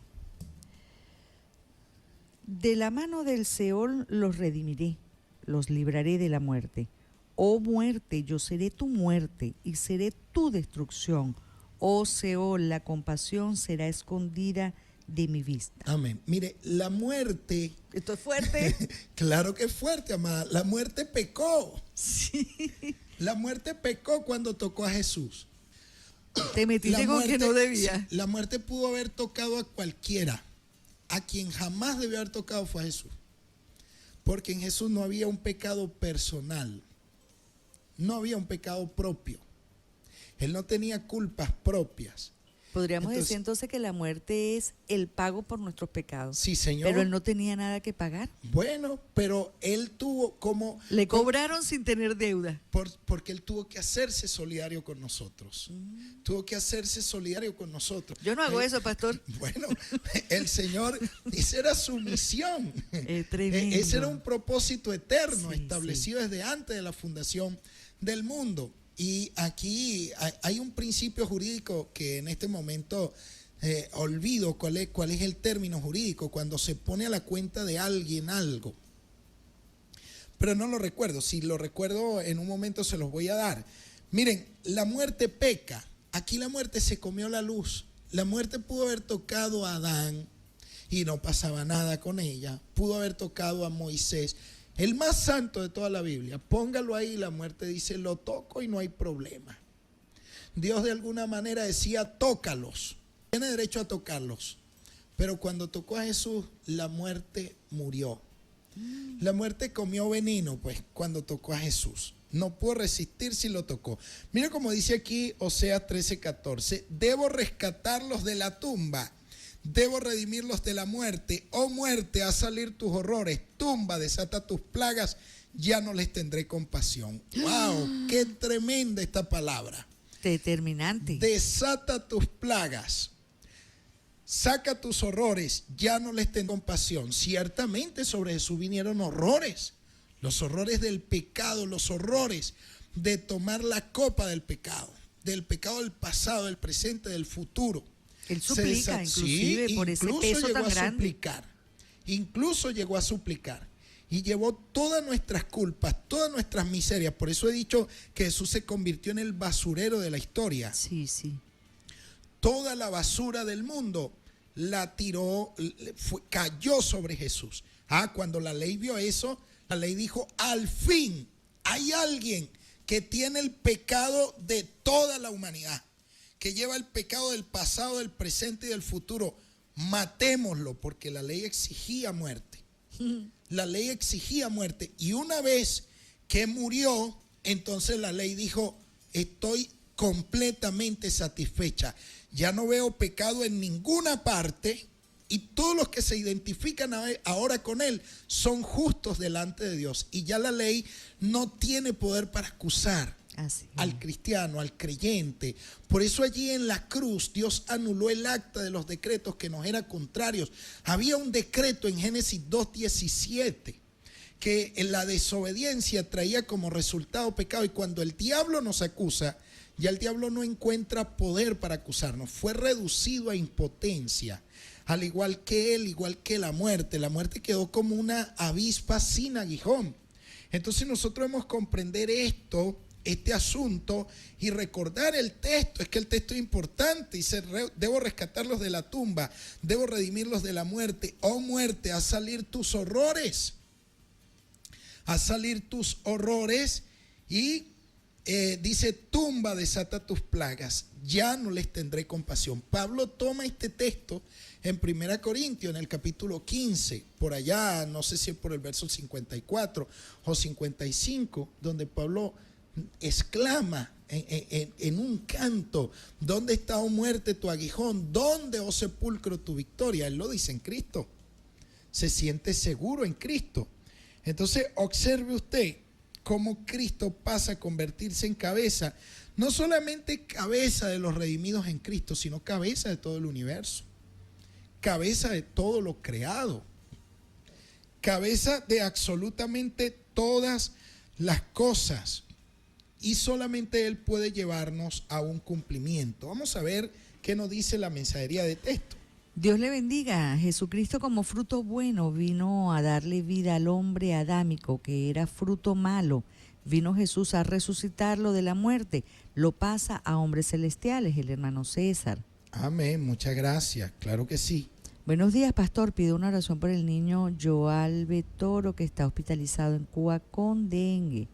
de la mano del Seol los redimiré, los libraré de la muerte. Oh muerte, yo seré tu muerte y seré tu destrucción. Oh Seol, la compasión será escondida de mi vista. Amén. Mire, la muerte... ¿Esto es fuerte? Claro que es fuerte, amada. La muerte pecó. Sí. La muerte pecó cuando tocó a Jesús. Te metiste con que no debía. La muerte pudo haber tocado a cualquiera. A quien jamás debió haber tocado fue a Jesús. Porque en Jesús no había un pecado personal. No había un pecado propio. Él no tenía culpas propias. Podríamos decir entonces que la muerte es el pago por nuestros pecados. Sí, Señor. Pero él no tenía nada que pagar. Bueno, pero él tuvo como... Le cobraron sin tener deuda. Porque él tuvo que hacerse solidario con nosotros. Tuvo que hacerse solidario con nosotros. Yo no hago eso, pastor. Bueno, el Señor, esa era su misión. Tremendo. Ese era un propósito eterno, Sí, establecido desde antes de la fundación del mundo. Y aquí hay un principio jurídico que en este momento olvido cuál es el término jurídico, cuando se pone a la cuenta de alguien algo. Pero no lo recuerdo. Si lo recuerdo en un momento se los voy a dar. Miren, la muerte peca. Aquí la muerte se comió la luz. La muerte pudo haber tocado a Adán y no pasaba nada con ella. Pudo haber tocado a Moisés, el más santo de toda la Biblia. Póngalo ahí, la muerte dice, lo toco y no hay problema. Dios de alguna manera decía, tócalos. Tiene derecho a tocarlos. Pero cuando tocó a Jesús, la muerte murió. La muerte comió veneno, pues, cuando tocó a Jesús. No pudo resistir si lo tocó. Mira como dice aquí Oseas 13:14. Debo rescatarlos de la tumba. Debo redimirlos de la muerte. Oh muerte, haz salir tus horrores. Tumba, desata tus plagas. Ya no les tendré compasión. ¡Wow! ¡Qué tremenda esta palabra! Determinante. Desata tus plagas. Saca tus horrores. Ya no les tendré compasión. Ciertamente sobre Jesús vinieron horrores. Los horrores del pecado. Los horrores de tomar la copa del pecado. Del pecado del pasado, del presente, del futuro. Él suplica, inclusive, por ese peso tan grande. Incluso llegó a suplicar. Y llevó todas nuestras culpas, todas nuestras miserias. Por eso he dicho que Jesús se convirtió en el basurero de la historia. Sí, sí. Toda la basura del mundo la tiró, cayó sobre Jesús. Cuando la ley vio eso, la ley dijo, al fin hay alguien que tiene el pecado de toda la humanidad, que lleva el pecado del pasado, del presente y del futuro. matémoslo, porque la ley exigía muerte. La ley exigía muerte. Y una vez que murió, entonces la ley dijo, estoy completamente satisfecha. Ya no veo pecado en ninguna parte y todos los que se identifican ahora con él son justos delante de Dios. Y ya la ley no tiene poder para acusar al cristiano, al creyente. Por eso allí en la cruz Dios anuló el acta de los decretos que nos eran contrarios. Había un decreto en Génesis 2:17 que en la desobediencia traía como resultado pecado, y cuando el diablo nos acusa, ya el diablo no encuentra poder para acusarnos. Fue reducido a impotencia, al igual que él, igual que la muerte. La muerte quedó como una avispa sin aguijón. Entonces nosotros debemos comprender este asunto y recordar el texto. Es que el texto es importante. Dice, debo rescatarlos de la tumba, debo redimirlos de la muerte. Oh muerte, haz salir tus horrores. Haz salir tus horrores. Y dice, tumba, desata tus plagas, ya no les tendré compasión. Pablo toma este texto en 1 Corintios, en el capítulo 15, por allá, no sé si es por el verso 54 o 55, donde Pablo exclama en un canto, ¿dónde está, oh muerte, tu aguijón? ¿Dónde, oh sepulcro, tu victoria? Él lo dice en Cristo. Se siente seguro en Cristo. Entonces, observe usted cómo Cristo pasa a convertirse en cabeza, no solamente cabeza de los redimidos en Cristo, sino cabeza de todo el universo, cabeza de todo lo creado, cabeza de absolutamente todas las cosas, y solamente Él puede llevarnos a un cumplimiento. Vamos a ver qué nos dice la mensajería de texto. Dios le bendiga. Jesucristo, como fruto bueno, vino a darle vida al hombre adámico, que era fruto malo. Vino Jesús a resucitarlo de la muerte. Lo pasa a hombres celestiales, el hermano César. Amén, muchas gracias, claro que sí. Buenos días, pastor. Pido una oración por el niño Joalbe Toro, que está hospitalizado en Cuba con dengue.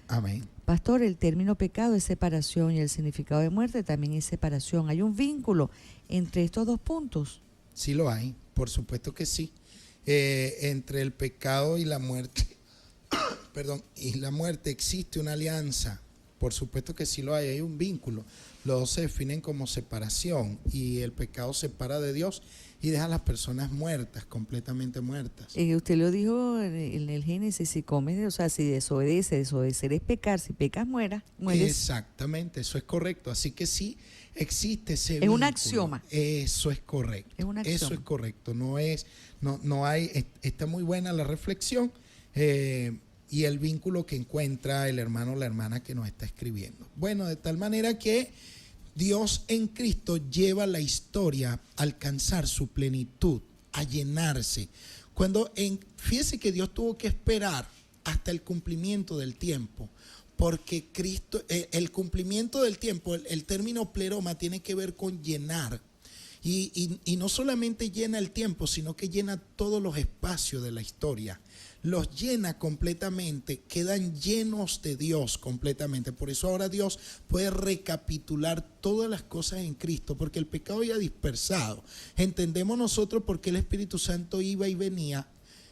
Amén. Pastor, el término pecado es separación y el significado de muerte también es separación. ¿Hay un vínculo entre estos dos puntos? Sí lo hay, por supuesto que sí. Entre el pecado y la muerte, perdón, y la muerte existe una alianza. Por supuesto que sí lo hay un vínculo. Los dos se definen como separación, y el pecado separa de Dios y deja a las personas muertas, completamente muertas. Usted lo dijo en el Génesis, si comes, o sea, si desobedecer es pecar, si pecas mueres. Exactamente, eso es correcto. Así que sí existe ese vínculo. Es un axioma. Eso es correcto. Es un axioma. Eso es correcto. No hay, está muy buena la reflexión y el vínculo que encuentra el hermano o la hermana que nos está escribiendo. Bueno, de tal manera que Dios en Cristo lleva la historia a alcanzar su plenitud, a llenarse. Fíjese que Dios tuvo que esperar hasta el cumplimiento del tiempo, porque Cristo, el cumplimiento del tiempo, el término pleroma tiene que ver con llenar. Y no solamente llena el tiempo, sino que llena todos los espacios de la historia. Los llena completamente, quedan llenos de Dios completamente. Por eso ahora Dios puede recapitular todas las cosas en Cristo, porque el pecado ya dispersado. Entendemos nosotros por qué el Espíritu Santo iba y venía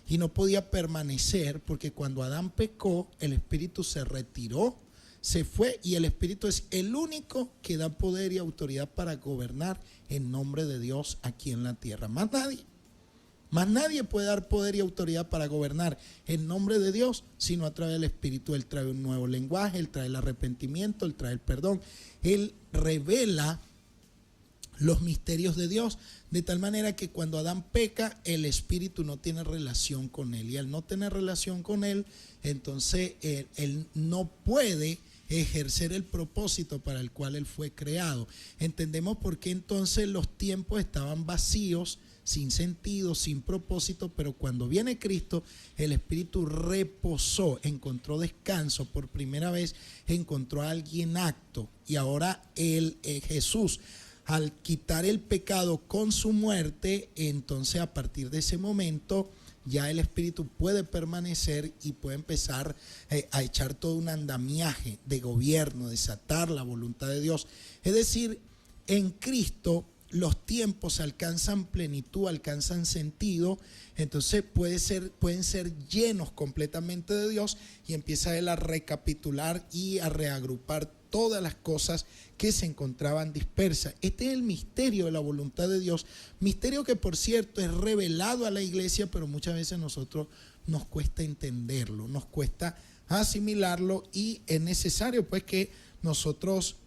y no podía permanecer, porque cuando Adán pecó, el Espíritu se retiró, se fue, y el Espíritu es el único que da poder y autoridad para gobernar en nombre de Dios aquí en la tierra. Más nadie puede dar poder y autoridad para gobernar en nombre de Dios, sino a través del Espíritu. Él trae un nuevo lenguaje, Él trae el arrepentimiento, Él trae el perdón, Él revela los misterios de Dios, de tal manera que cuando Adán peca, el Espíritu no tiene relación con él, y al no tener relación con él, entonces él no puede ejercer el propósito para el cual él fue creado. Entendemos por qué entonces los tiempos estaban vacíos, sin sentido, sin propósito, pero cuando viene Cristo, el Espíritu reposó, encontró descanso. Por primera vez encontró a alguien acto, y ahora Jesús, al quitar el pecado con su muerte, entonces a partir de ese momento ya el Espíritu puede permanecer y puede empezar a echar todo un andamiaje de gobierno, desatar la voluntad de Dios. Es decir, en Cristo los tiempos alcanzan plenitud, alcanzan sentido, entonces pueden ser llenos completamente de Dios y empieza él a recapitular y a reagrupar todas las cosas que se encontraban dispersas. Este es el misterio de la voluntad de Dios, misterio que por cierto es revelado a la iglesia, pero muchas veces a nosotros nos cuesta entenderlo, nos cuesta asimilarlo, y es necesario pues que nosotros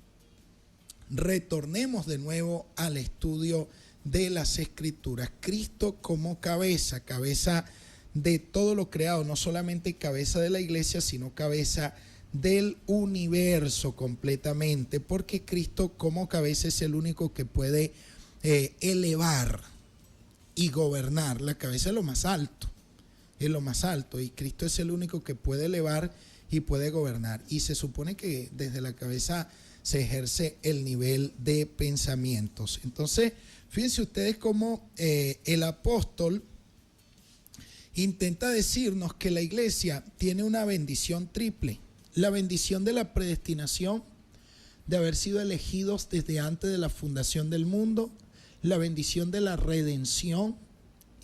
retornemos de nuevo al estudio de las Escrituras. Cristo como cabeza de todo lo creado, no solamente cabeza de la iglesia, sino cabeza del universo completamente, porque Cristo como cabeza es el único que puede elevar y gobernar. La cabeza es lo más alto, y Cristo es el único que puede elevar y puede gobernar, y se supone que desde la cabeza se ejerce el nivel de pensamientos. Entonces, fíjense ustedes cómo el apóstol intenta decirnos que la iglesia tiene una bendición triple: la bendición de la predestinación, de haber sido elegidos desde antes de la fundación del mundo; la bendición de la redención,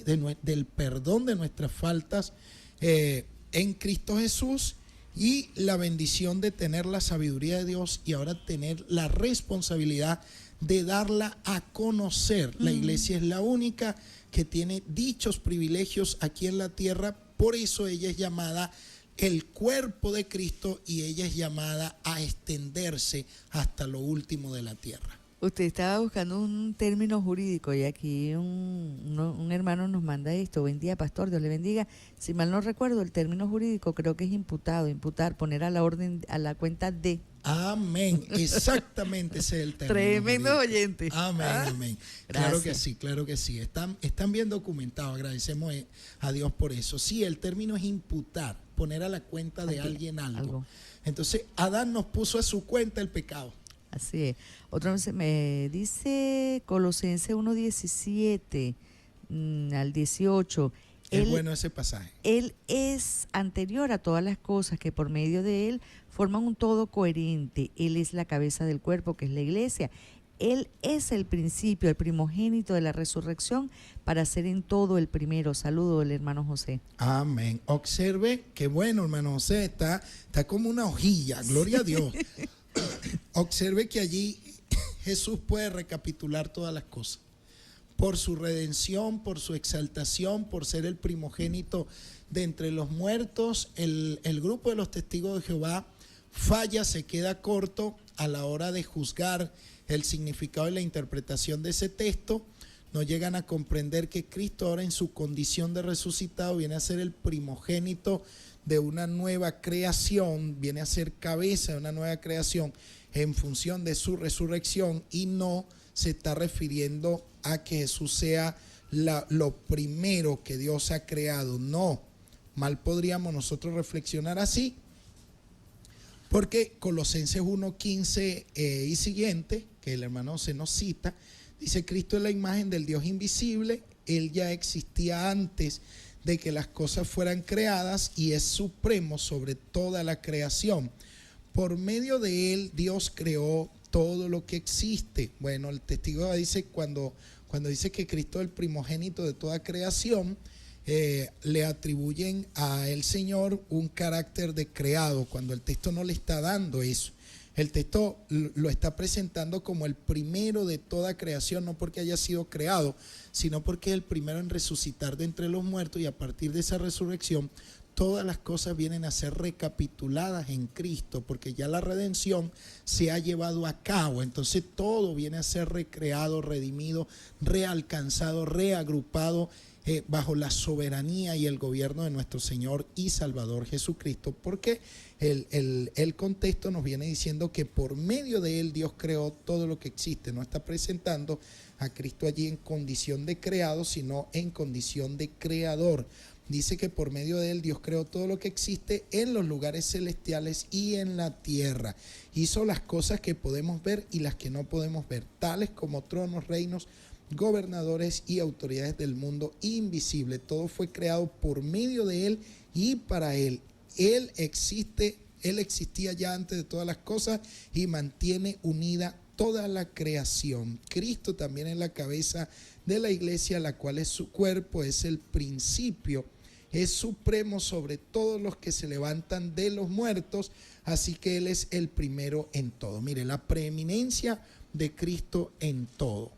del perdón de nuestras faltas en Cristo Jesús; y la bendición de tener la sabiduría de Dios y ahora tener la responsabilidad de darla a conocer. La iglesia es la única que tiene dichos privilegios aquí en la tierra, por eso ella es llamada el cuerpo de Cristo, y ella es llamada a extenderse hasta lo último de la tierra. Usted estaba buscando un término jurídico y aquí un hermano nos manda esto. Buen día, pastor, Dios le bendiga. Si mal no recuerdo, el término jurídico creo que es imputar, poner a la orden, a la cuenta de. Amén, exactamente ese es el término. Tremendo oyente. Amén, amén. Claro que sí. Están bien documentados, agradecemos a Dios por eso. Sí, el término es imputar, poner a la cuenta de alguien algo. Entonces, Adán nos puso a su cuenta el pecado. Así es. Otra vez me dice Colosenses 1:17 al 18. Es bueno ese pasaje. Él es anterior a todas las cosas, que por medio de él forman un todo coherente. Él es la cabeza del cuerpo, que es la iglesia. Él es el principio, el primogénito de la resurrección, para ser en todo el primero. Saludo del hermano José. Amén. Observe que bueno, hermano José, está como una hojilla. Gloria a Dios. Observe que allí Jesús puede recapitular todas las cosas. Por su redención, por su exaltación, por ser el primogénito de entre los muertos, el grupo de los testigos de Jehová falla, se queda corto a la hora de juzgar el significado y la interpretación de ese texto. No llegan a comprender que Cristo ahora en su condición de resucitado viene a ser el primogénito de una nueva creación, viene a ser cabeza de una nueva creación en función de su resurrección, y no se está refiriendo a que Jesús sea lo primero que Dios ha creado. No, mal podríamos nosotros reflexionar así, porque Colosenses 1:15 y siguiente, que el hermano se nos cita, dice: Cristo es la imagen del Dios invisible, Él ya existía antes de que las cosas fueran creadas y es supremo sobre toda la creación. Por medio de Él Dios creó todo lo que existe. Bueno, el testigo dice cuando dice que Cristo es el primogénito de toda creación, le atribuyen a el Señor un carácter de creado, cuando el texto no le está dando eso. El texto lo está presentando como el primero de toda creación, no porque haya sido creado, sino porque es el primero en resucitar de entre los muertos, y a partir de esa resurrección todas las cosas vienen a ser recapituladas en Cristo, porque ya la redención se ha llevado a cabo. Entonces todo viene a ser recreado, redimido, realcanzado, reagrupado bajo la soberanía y el gobierno de nuestro Señor y Salvador Jesucristo, porque el contexto nos viene diciendo que por medio de Él Dios creó todo lo que existe. No está presentando a Cristo allí en condición de creado, sino en condición de creador. Dice que por medio de Él Dios creó todo lo que existe en los lugares celestiales y en la tierra. Hizo las cosas que podemos ver y las que no podemos ver, tales como tronos, reinos, gobernadores y autoridades del mundo invisible. Todo fue creado por medio de Él y para Él. Él existía ya antes de todas las cosas y mantiene unida toda la creación. Cristo también es la cabeza de la iglesia, la cual es su cuerpo, es el principio, es supremo sobre todos los que se levantan de los muertos, así que Él es el primero en todo. Mire, la preeminencia de Cristo en todo.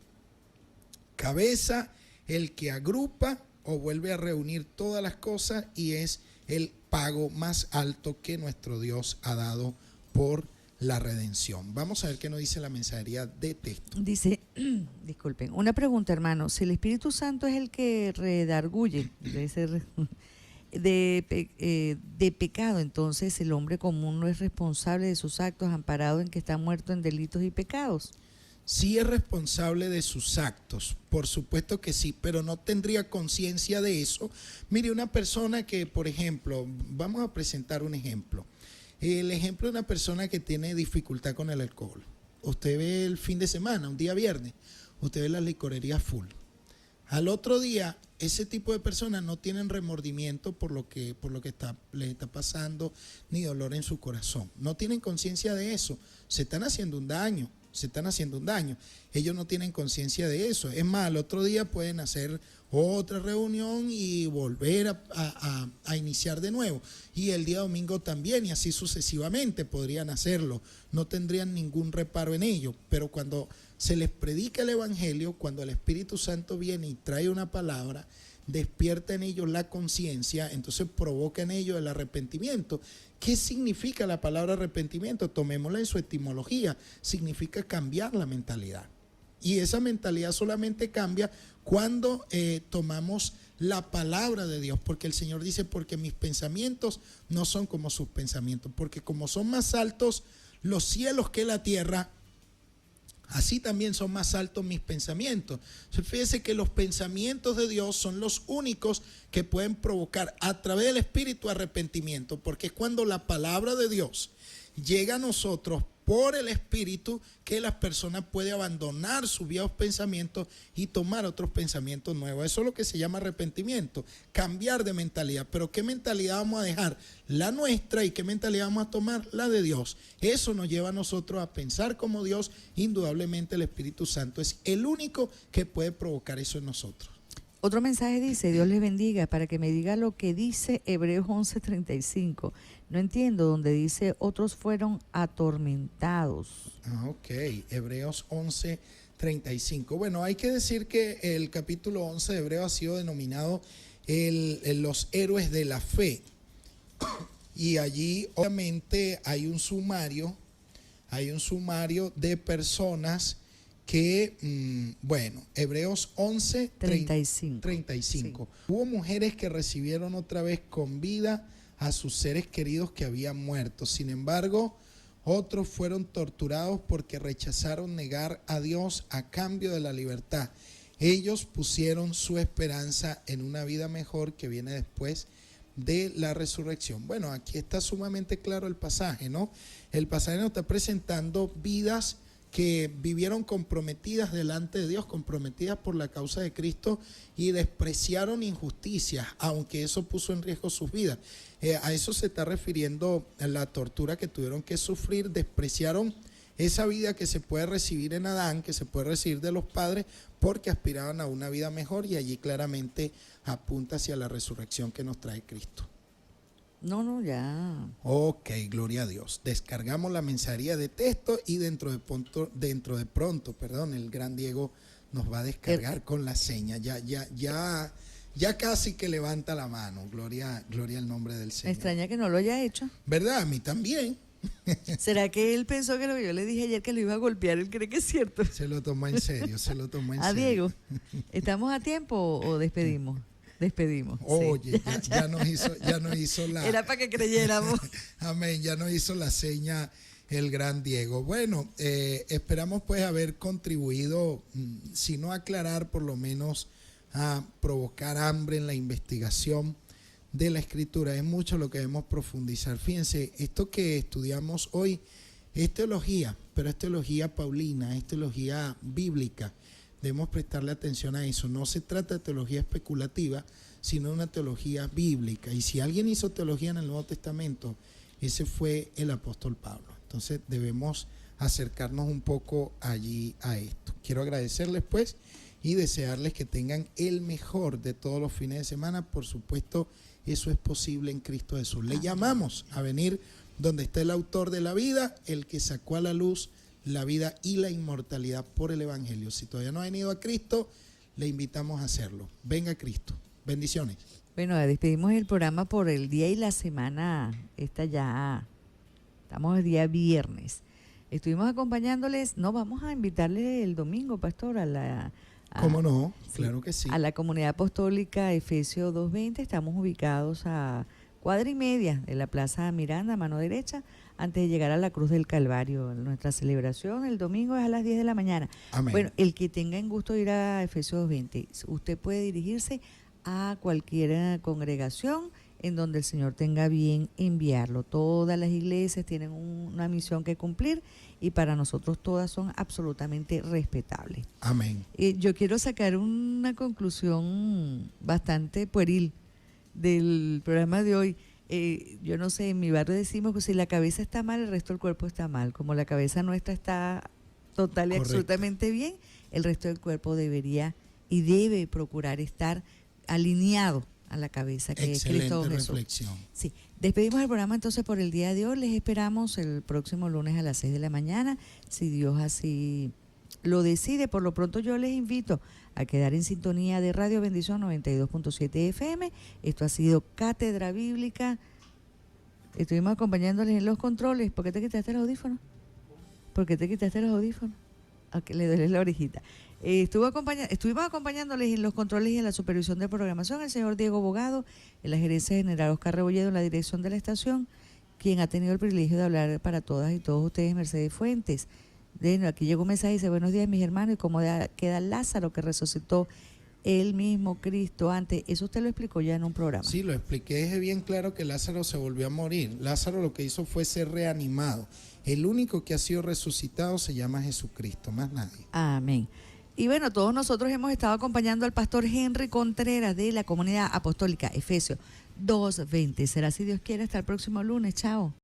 Cabeza, el que agrupa o vuelve a reunir todas las cosas, y es el pago más alto que nuestro Dios ha dado por la redención. Vamos a ver qué nos dice la mensajería de texto. Dice, disculpen, una pregunta, hermano. Si el Espíritu Santo es el que redarguye de pecado, entonces el hombre común no es responsable de sus actos, amparado en que está muerto en delitos y pecados. Sí es responsable de sus actos, por supuesto que sí, pero no tendría conciencia de eso. Mire, una persona que, por ejemplo, vamos a presentar un ejemplo. El ejemplo de una persona que tiene dificultad con el alcohol. Usted ve el fin de semana, un día viernes, usted ve las licorerías full. Al otro día, ese tipo de personas no tienen remordimiento por lo que les está pasando, ni dolor en su corazón. No tienen conciencia de eso. Se están haciendo un daño. Ellos no tienen conciencia de eso. Es más, al otro día pueden hacer otra reunión y volver a iniciar de nuevo. Y el día domingo también, y así sucesivamente podrían hacerlo. No tendrían ningún reparo en ello. Pero cuando se les predica el evangelio, cuando el Espíritu Santo viene y trae una palabra, despierta en ellos la conciencia, entonces provoca en ellos el arrepentimiento. ¿Qué significa la palabra arrepentimiento? Tomémosla en su etimología. Significa cambiar la mentalidad. Y esa mentalidad solamente cambia cuando tomamos la palabra de Dios. Porque el Señor dice, porque mis pensamientos no son como sus pensamientos. Porque como son más altos los cielos que la tierra, así también son más altos mis pensamientos. Fíjese que los pensamientos de Dios son los únicos que pueden provocar a través del Espíritu arrepentimiento, porque es cuando la palabra de Dios llega a nosotros por el Espíritu que la persona puede abandonar sus viejos pensamientos y tomar otros pensamientos nuevos. Eso es lo que se llama arrepentimiento, cambiar de mentalidad. Pero ¿qué mentalidad vamos a dejar? La nuestra. ¿Y qué mentalidad vamos a tomar? La de Dios. Eso nos lleva a nosotros a pensar como Dios. Indudablemente el Espíritu Santo es el único que puede provocar eso en nosotros. Otro mensaje dice, Dios les bendiga, para que me diga lo que dice Hebreos 11:35. No entiendo, donde dice, otros fueron atormentados. Ok, Hebreos 11:35. Bueno, hay que decir que el capítulo 11 de Hebreos ha sido denominado los héroes de la fe. Y allí obviamente hay un sumario de personas que, Hebreos 11:35. Sí. Hubo mujeres que recibieron otra vez con vida a sus seres queridos que habían muerto. Sin embargo, otros fueron torturados porque rechazaron negar a Dios a cambio de la libertad. Ellos pusieron su esperanza en una vida mejor que viene después de la resurrección. Bueno, aquí está sumamente claro el pasaje, ¿no? El pasaje nos está presentando vidas que vivieron comprometidas delante de Dios, comprometidas por la causa de Cristo, y despreciaron injusticias, aunque eso puso en riesgo sus vidas. A eso se está refiriendo la tortura que tuvieron que sufrir. Despreciaron esa vida que se puede recibir en Adán, que se puede recibir de los padres, porque aspiraban a una vida mejor, y allí claramente apunta hacia la resurrección que nos trae Cristo. No, ya. Ok, gloria a Dios. Descargamos la mensajería de texto y dentro de pronto, el gran Diego nos va a descargar con la seña. Ya casi que levanta la mano. Gloria al nombre del Señor. Me extraña que no lo haya hecho. ¿Verdad? A mí también. ¿Será que él pensó que lo que yo le dije ayer que lo iba a golpear? ¿Él cree que es cierto? Se lo tomó en serio, A Diego, ¿estamos a tiempo o despedimos? Despedimos. Oye, sí. ya nos hizo la... Era para que creyéramos. Amén, ya nos hizo la seña el gran Diego. Bueno, esperamos pues haber contribuido, si no a aclarar, por lo menos a provocar hambre en la investigación de la Escritura. Es mucho lo que debemos profundizar. Fíjense, esto que estudiamos hoy es teología, pero es teología paulina, es teología bíblica. Debemos prestarle atención a eso. No se trata de teología especulativa, sino de una teología bíblica. Y si alguien hizo teología en el Nuevo Testamento, ese fue el apóstol Pablo. Entonces debemos acercarnos un poco allí a esto. Quiero agradecerles pues y desearles que tengan el mejor de todos los fines de semana. Por supuesto, eso es posible en Cristo Jesús. Le llamamos a venir donde está el autor de la vida, el que sacó a la luz la vida y la inmortalidad por el Evangelio. Si todavía no ha venido a Cristo, le invitamos a hacerlo. Venga Cristo. Bendiciones. Bueno, despedimos el programa por el día y la semana. Estamos el día viernes. Estuvimos acompañándoles, no, vamos a invitarles el domingo, pastor, ¿Cómo no? Sí, Claro que sí. a la comunidad apostólica Efesios 2:20. Estamos ubicados a cuadra y media de la Plaza Miranda, a mano derecha, antes de llegar a la Cruz del Calvario. Nuestra celebración el domingo es a las 10 de la mañana. Amén. Bueno, el que tenga en gusto ir a Efesios 2:20, usted puede dirigirse a cualquier congregación en donde el Señor tenga bien enviarlo. Todas las iglesias tienen una misión que cumplir y para nosotros todas son absolutamente respetables. Amén. Yo quiero sacar una conclusión bastante pueril del programa de hoy. Yo no sé, en mi barrio decimos que si la cabeza está mal, el resto del cuerpo está mal. Como la cabeza nuestra está total y Correcto. absolutamente bien, el resto del cuerpo debería y debe procurar estar alineado a la cabeza, que Excelente es Cristo Jesús. reflexión. Sí, despedimos el programa entonces por el día de hoy. Les esperamos el próximo lunes a las 6 de la mañana, si Dios así lo decide. Por lo pronto yo les invito a quedar en sintonía de Radio Bendición 92.7 FM. Esto ha sido Cátedra Bíblica. Estuvimos acompañándoles en los controles. ¿Por qué te quitaste los audífonos? ¿Por qué te quitaste los audífonos? A que le duele la orejita. Estuvimos acompañándoles en los controles y en la supervisión de programación el señor Diego Bogado, en la gerencia general Oscar Rebolledo, en la dirección de la estación, quien ha tenido el privilegio de hablar para todas y todos ustedes, Mercedes Fuentes. Aquí llegó un mensaje, dice: buenos días mis hermanos, y cómo queda Lázaro que resucitó el mismo Cristo antes. Eso usted lo explicó ya en un programa. Sí, lo expliqué, dejé bien claro que Lázaro se volvió a morir. Lázaro lo que hizo fue ser reanimado. El único que ha sido resucitado se llama Jesucristo, más nadie. Amén. Y bueno, todos nosotros hemos estado acompañando al pastor Henry Contreras de la Comunidad Apostólica Efesios 2:20. Será, si Dios quiere, hasta el próximo lunes. Chao.